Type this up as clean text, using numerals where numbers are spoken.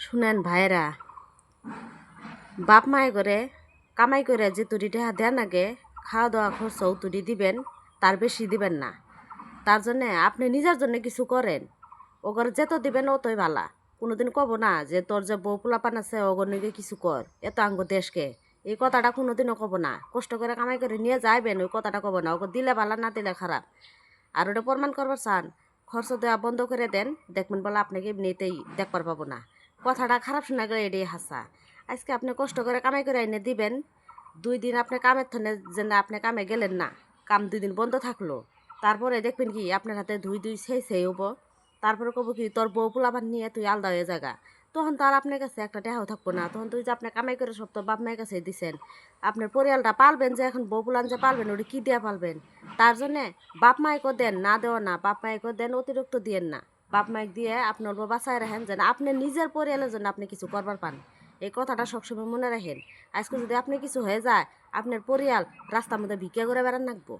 শুনেন ভাইরা, বাপ মায়ে করে কামাই করে যে তুড়ি টাকা দেন আগে খাওয়া দাওয়া খরচও তুড়ি দিবেন, তার বেশি দিবেন না। তার জন্যে আপনি নিজের জন্য কিছু করেন, ওগর যেত দিবেন অতই ভালা। কোনোদিন কব না যে তোর যে বউ পোলাপান আছে ওগর নিকে কিছু কর, এত আঙ্গ দেশকে, এই কথাটা কোনোদিনও কব না। কষ্ট করে কামাই করে নিয়ে যাইবেন, ওই কথাটা কব না। ওগর দিলে ভালা, না দিলে খারাপ। আর ওটা প্রমাণ করবার চান, খরচ দেওয়া বন্ধ করে দেন, দেখবেন বলে আপনাকে এমনিতেই দেখবার পাবো না। কথাটা খারাপ শোনা গেলে এটাই হাসা। আজকে আপনি কষ্ট করে কামাই করে এনে দিবেন, 2 দিন আপনি কামের থানে যে না আপনি কামে গেলেন না, কাম 2 দিন বন্ধ থাকলো, তারপরে দেখবেন কি আপনার হাতে ধুই ধুই সেই হবো। তারপরে কব কি তোর বউ পোলাপান নিয়ে তুই আলাদা হয়ে জায়গা। তখন তো আর আপনার কাছে একটা টাকাও থাকবো না। তখন তুই যে আপনি কামাই করে সব তো বাপ মায়ের কাছে দিছেন, আপনার পরিয়ালটা পালবেন, যে এখন বউ পোলান যে পালবেন ওটা কি দিয়ে পালবেন? তার জন্যে বাপ মাইকও দেন, না দেওয়া না, বাপ মাইকও দেন, অতিরিক্ত দিয়েন না। বাপ মাইক দিয়ে আপনার বাঁচায় রাখেন, যেন আপনি নিজের পরিয়ালের জন্য আপনি কিছু করবার পান। এই কথাটা সবসময় মনে রাখেন। আজকে যদি আপনি কিছু হয়ে যায়, আপনার পরিয়াল রাস্তার মধ্যে ভিক্ষা করে বেড়ান রাখবো।